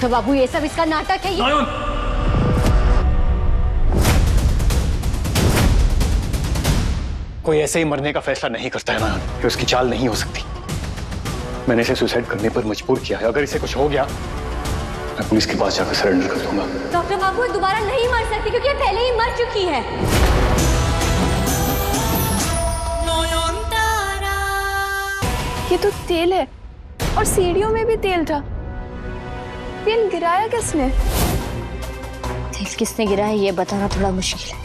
Doctor बाबू, ये सब इसका नाटक है। नयन! कोई ऐसे ही मरने का फैसला नहीं करता है ना, कि उसकी चाल नहीं हो सकती। मैंने इसे सुसाइड करने पर मजबूर किया है। अगर इसे कुछ हो गया, मैं पुलिस के पास जाकर सरेंडर कर दूंगा। डॉक्टर बाबू, दोबारा नहीं मर सकती क्योंकि ये पहले ही मर चुकी है। ये तो तेल है और सीढ़ियों में भी तेल था। तेल गिराया किसने? तेल किसने गिराया ये बताना थोड़ा मुश्किल है,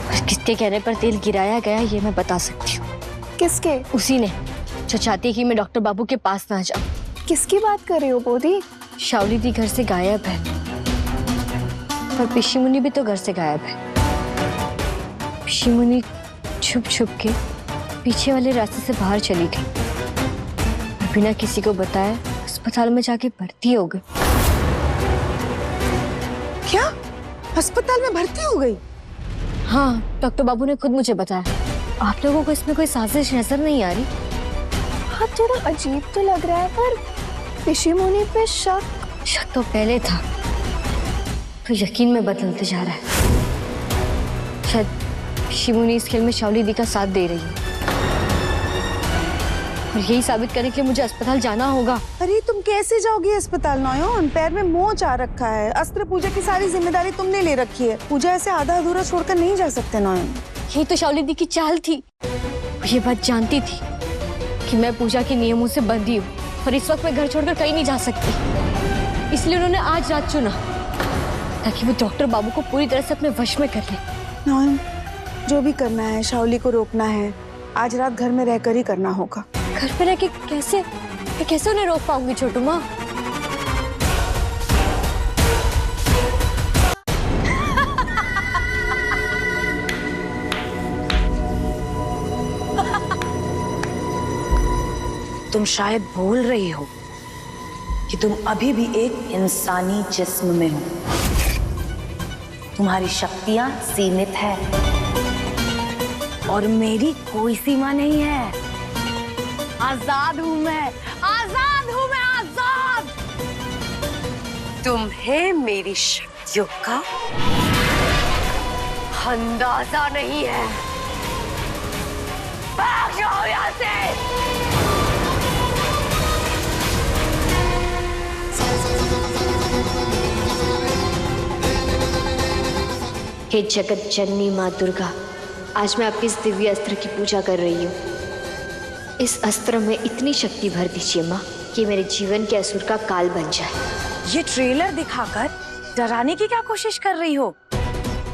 और किसके कहने पर तेल गिराया गया ये मैं बता सकती हूँ। किसके? उसी ने जो चाहती है कि मैं डॉक्टर बाबू के पास ना जाऊँ। किसकी बात कर रही हो बोधी? शाओली दी घर से गायब है, और पिशी मुनि भी तो घर से गायब है। पिशी मुनि छुप छुप के पीछे वाले रास्ते से बाहर चली गई, बिना किसी को बताए अस्पताल में जाके भर्ती हो गई। क्या? अस्पताल में भर्ती हो गई? हाँ, डॉक्टर बाबू ने खुद मुझे बताया। आप लोगों को इसमें कोई साजिश नजर नहीं आ रही? हाँ, थोड़ा अजीब तो लग रहा है, पर पिशी मुनि पे शक तो पहले था, तो यकीन में बदलते जा रहा है। शायद पिशी मुनि इस खेल में शाओली दी का साथ दे रही है, और यही साबित करने के लिए मुझे अस्पताल जाना होगा। अरे तुम कैसे जाओगी अस्पताल नयन? पैर में मोच आ रखा है। अस्त्र पूजा की सारी जिम्मेदारी तुमने ले रखी है। पूजा ऐसे आधा अधूरा छोड़कर नहीं जा सकते नयन। यही तो शाओली दी की चाल थी। वो ये बात जानती थी कि मैं पूजा के नियमों से बंधी हूँ, और इस वक्त मैं घर छोड़कर कहीं नहीं जा सकती। इसलिए उन्होंने आज रात चुना, ताकि वो डॉक्टर बाबू को पूरी तरह से अपने वश में कर ले। नयन, जो भी करना है, शाओली को रोकना है, आज रात घर में रहकर ही करना होगा। घर पे रह के कैसे उन्हें रोक पाऊंगी छोटू माँ? तुम शायद भूल रही हो कि तुम अभी भी एक इंसानी जिस्म में हो। तुम्हारी शक्तियां सीमित है, और मेरी कोई सीमा नहीं है। आजाद हूं मैं, आजाद हूं मैं, आजाद। तुम्हें मेरी शक्तियों का अंदाजा नहीं है। भाग जाओ यहाँ से। हे जगत जननी माँ दुर्गा, आज मैं आपके इस दिव्य अस्त्र की पूजा कर रही हूँ। इस अस्त्र में इतनी शक्ति भर दीजिए माँ कि मेरे जीवन के असुर का काल बन जाए। ये ट्रेलर दिखाकर डराने की क्या कोशिश कर रही हो?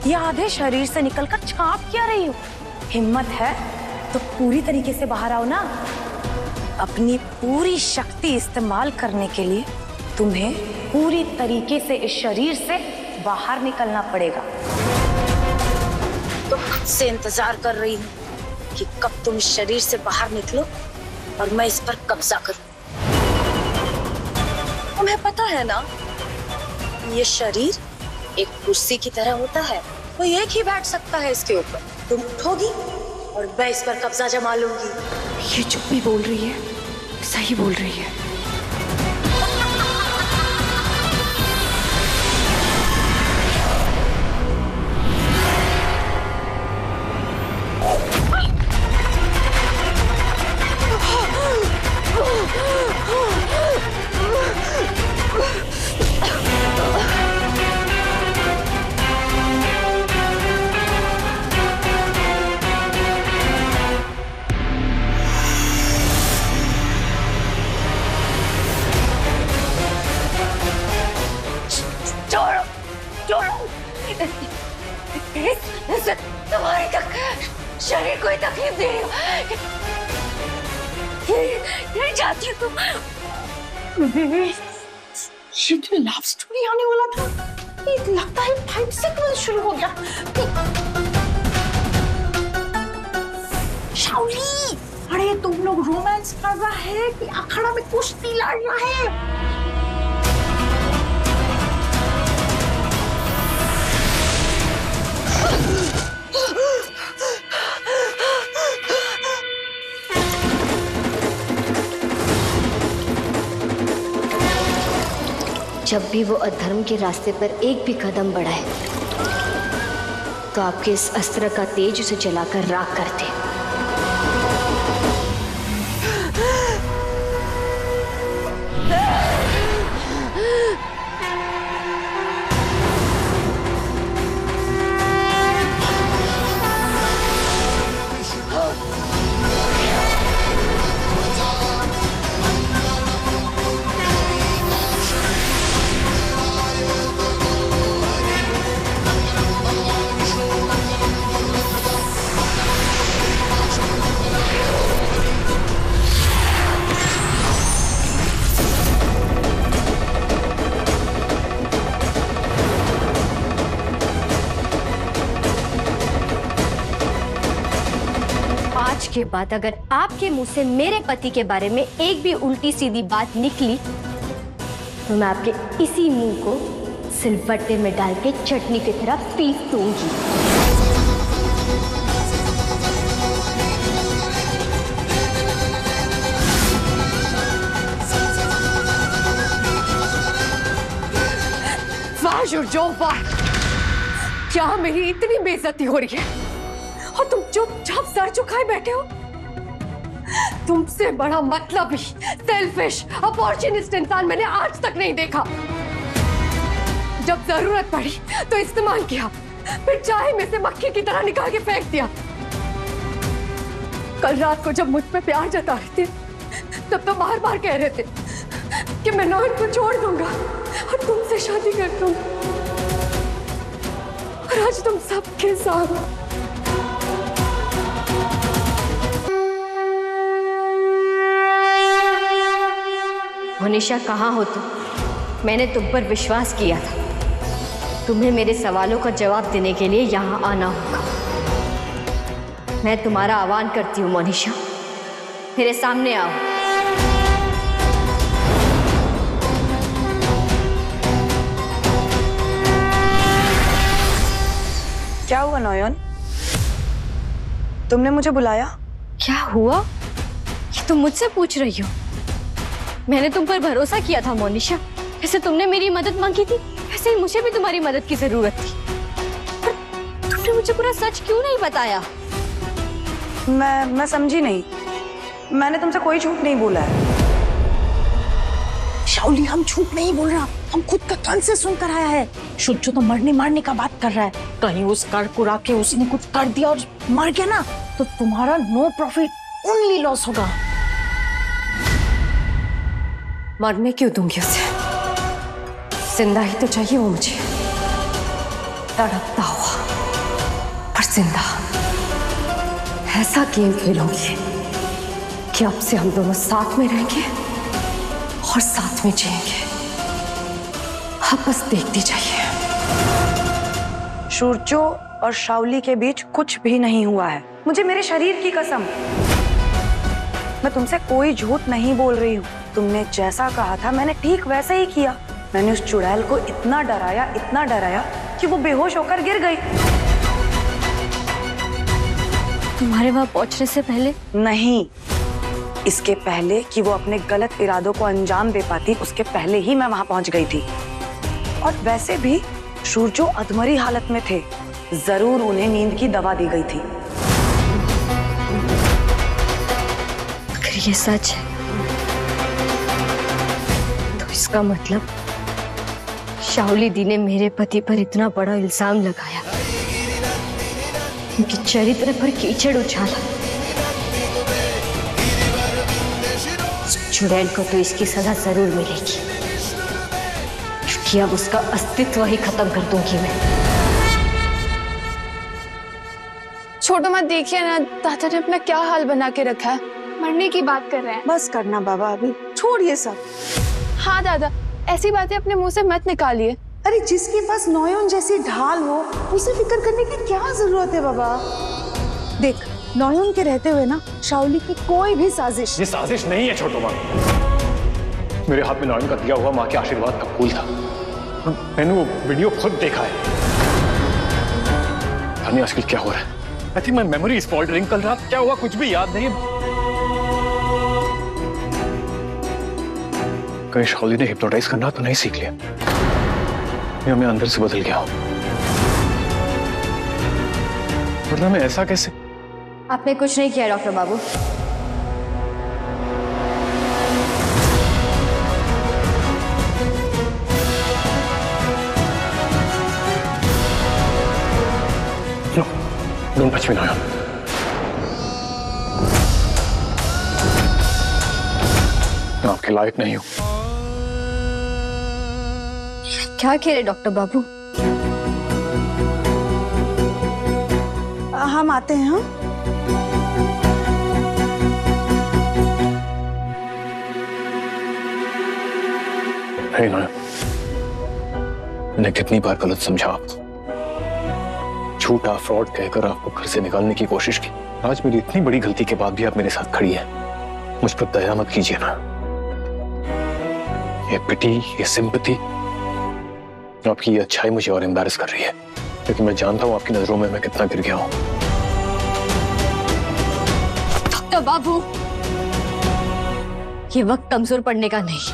या आधे शरीर से निकलकर छाप क्या रही हो? हिम्मत है तो पूरी तरीके से बाहर आओ ना। अपनी पूरी शक्ति इस्तेमाल करने के लिए तुम्हें पूरी तरीके से इस शरीर से बाहर निकलना पड़ेगा। तो खुद से इंतजार कर रही हूँ कि कब तुम इस शरीर से बाहर निकलो और मैं इस पर कब्जा करूं। तुम्हें पता है ना, ये शरीर एक कुर्सी की तरह होता है, कोई एक ही बैठ सकता है इसके ऊपर। तुम उठोगी और मैं इस पर कब्जा जमा लूंगी। ये जो भी बोल रही है सही बोल रही है। तुम्हारी शरीर को तकलीफ दे रही हो। ये चाहती हो तुम? ये लव स्टोरी आने वाला था, ये लगता है टाइम सीक्वेंस शुरू हो गया। शाओली, अरे तुम लोग रोमांस कर रहा है कि अखाड़ा में कुश्ती लड़ रहा है? जब भी वो अधर्म के रास्ते पर एक भी कदम बढ़ाए तो आपके इस अस्त्र का तेज उसे जलाकर राख कर दे। आज के बाद अगर आपके मुंह से मेरे पति के बारे में एक भी उल्टी सीधी बात निकली तो मैं आपके इसी मुंह को सिलबट्टे में डाल के चटनी की तरह पीस दूंगी। जो वाह, क्या मेरी इतनी बेइज्जती हो रही है और तुम चुपचाप सर झुकाए बैठे हो। तुमसे बड़ा मतलबी, सेल्फिश, अपॉर्चुनिस्ट इंसान मैंने आज तक नहीं देखा। जब जरूरत पड़ी तो इस्तेमाल किया, फिर चाहे में से मक्खी की तरह निकाल के फेंक दिया। कल रात को जब मुझ पे प्यार जता रहे थे तब तो बार बार कह रहे थे कि मैं नौन को छोड़ दूंगा और तुमसे शादी कर दूंगा। और आज तुम सबके साथ मोनिशा, कहाँ हो तुम? मैंने तुम पर विश्वास किया था। तुम्हें मेरे सवालों का जवाब देने के लिए यहाँ आना होगा। मैं तुम्हारा आह्वान करती हूँ मोनिशा, मेरे सामने आओ। क्या हुआ नयन? तुमने मुझे बुलाया? क्या हुआ ये तुम मुझसे पूछ रही हो? मैंने तुम पर भरोसा किया था मोनिशा। जैसे तुमने मेरी मदद मांगी थी वैसे ही मुझे भी तुम्हारी मदद की जरूरत थी। पर तुमने मुझे पूरा सच क्यों नहीं बताया? मैं समझी नहीं। मैंने तुमसे कोई झूठ नहीं बोला है। शाओली, हम झूठ नहीं बोल रहा, हम खुद का कान से सुनकर आया है। शुद्धो तो मरने मारने का बात कर रहा है। कहीं उस कर कुरा के उसने कुछ कर दिया और मर गया ना तो तुम्हारा नो प्रॉफिट ओनली लॉस होगा। मरने क्यों दूंगी उसे? जिंदा ही तो चाहिए वो मुझे, तड़पता हुआ पर जिंदा। ऐसा गेम खेलोगे कि अब से हम दोनों साथ में रहेंगे और साथ में जिएंगे। आप बस देखती जाइए। सूरजो और शाओली के बीच कुछ भी नहीं हुआ है। मुझे मेरे शरीर की कसम, मैं तुमसे कोई झूठ नहीं बोल रही हूँ। तुमने जैसा कहा था मैंने ठीक वैसे ही किया। मैंने उस चुड़ैल को इतना डराया कि वो बेहोश होकर गिर गई। तुम्हारे वहां पहुंचने से पहले? नहीं, इसके पहले कि वो अपने गलत इरादों को अंजाम दे पाती, उसके पहले ही मैं वहां पहुंच गई थी। और वैसे भी सूरजो अधमरी हालत में थे, जरूर उन्हें नींद की दवा दी गई थी। अगर ये सच है तो इसका मतलब शाओली दी ने मेरे पति पर इतना बड़ा इल्जाम लगाया, उनके चरित्र पर कीचड़ उछाला। चुड़ैल को तो इसकी सजा जरूर मिलेगी, क्योंकि अब उसका अस्तित्व ही खत्म कर दूंगी मैं। छोटो मत देखिए ना, दादा ने अपना क्या हाल बना के रखा है। मरने की बात कर रहे हैं। बस करना बाबा, अभी छोड़िए सब। हाँ दादा, ऐसी बातें अपने मुंह से मत निकालिए। अरे जिसके पास नौयन जैसी ढाल हो उसे फिक्र करने की क्या जरूरत है बाबा? देख, नौयन के रहते हुए ना शाओली की कोई भी साजिश। ये साजिश नहीं है छोटो माँ। मेरे हाथ में नौयन का दिया हुआ माँ के आशीर्वाद का फूल था। मैंने वो वीडियो खुद देखा है। जानिए आजकल क्या हो रहा है? I think my memory is faltering. कल रात क्या हुआ कुछ भी याद नहीं। कहीं शाओली ने हिप्नोटाइज करना तो नहीं सीख लिया, या मैं अंदर से बदल गया हूं। वरना मैं ऐसा कैसे? आपने कुछ नहीं किया doctor Babu. No, don't touch me, Naya. मैं आपके लायक नहीं हूं। क्या कह रहे डॉक्टर बाबू? हम आते हैं। हाँ हे नाया, मैंने कितनी बार गलत समझा आपको, झूठा फ्रॉड कहकर आपको घर से निकालने की कोशिश की। आज मेरी इतनी बड़ी गलती के बाद भी आप मेरे साथ खड़ी हैं। मुझ पर दया मत कीजिए ना। ये पिटी, ये सिंपैथी, आपकी ये अच्छाई मुझे और एम्बैरेस कर रही है, क्योंकि मैं जानता हूं आपकी नजरों में मैं कितना गिर गया हूं। डॉक्टर बाबू, ये वक्त कमजोर पड़ने का नहीं।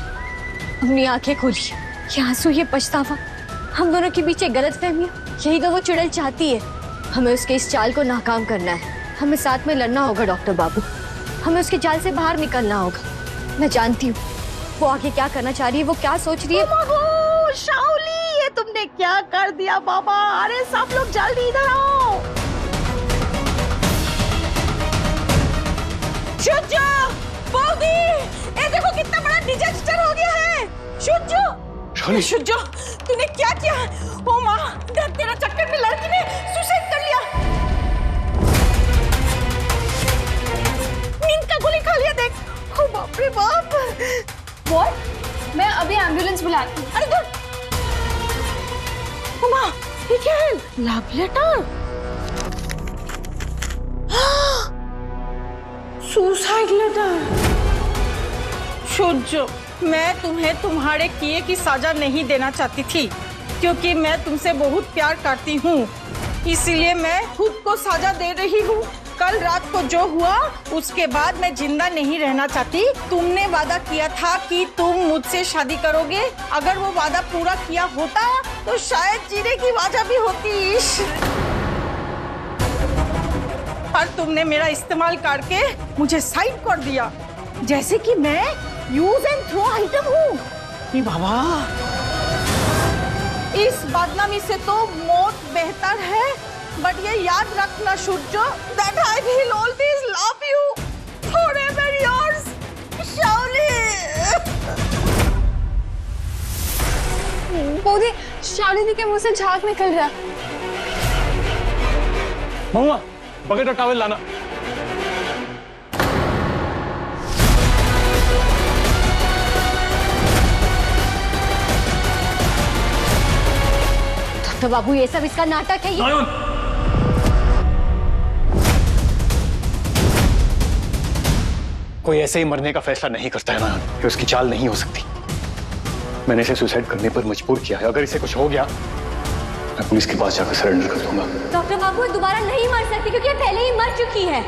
अपनी आंखें खोलिए। ये आंसू, ये पछतावा, हम दोनों के बीच एक गलतफहमी, यही तो वो चुड़ैल चाहती है। हमें उसके इस चाल को नाकाम करना है। हमें साथ में लड़ना होगा डॉक्टर बाबू। हमें उसके जाल से बाहर निकलना होगा। मैं जानती हूँ वो आगे क्या करना चाह रही है, वो क्या सोच रही है। शाओली, ये तुमने क्या कर दिया बाबा? अरे सब लोग जल्दी इधर आओ। शुजो, बोगी, ये देखो कितना बड़ा डिजास्टर हो गया है। शुजो, शुजो, तूने क्या किया? ओ माँ, तेरा चक्कर में लड़की ने सुसाइड कर लिया। नींद का गोली खा लिया, देख। ओ बाप रे बाप। व्हाट? मैं अभी एम्बुलेंस बुलाती हूँ। अरे दूर। ओ माँ, ये क्या है? Love letter. Suicide letter. शुजो, मैं तुम्हें तुम्हारे किए की सजा नहीं देना चाहती थी, क्योंकि मैं तुमसे बहुत प्यार करती हूँ, इसीलिए मैं खुद को सजा दे रही हूँ। कल रात को जो हुआ उसके बाद मैं जिंदा नहीं रहना चाहती। तुमने वादा किया था कि तुम मुझसे शादी करोगे। अगर वो वादा पूरा किया होता तो शायद जीने की वजह भी होती। पर तुमने मेरा इस्तेमाल करके मुझे साइड कर दिया, जैसे कि मैं यूज एंड थ्रो आइटम हूँ। ये बाबा, इस बदनामी से तो मौत बेहतर है। बट ये याद रखना शुजो, that I will always love you, forever yours, शाओली। Bodhi, Shalini के मुंह से झाग निकल रहा। महुआ, बकेट और टॉवल लाना। डॉक्टर बाबू, ये सब इसका नाटक है। ये कोई ऐसे ही मरने का फैसला नहीं करता है ना, कि उसकी चाल नहीं हो सकती। मैंने इसे सुसाइड करने पर मजबूर किया है। अगर इसे कुछ हो गया, मैं पुलिस के पास जाकर सरेंडर कर दूंगा। डॉक्टर बाबू दोबारा नहीं मर सकती, क्योंकि ये पहले ही मर चुकी है।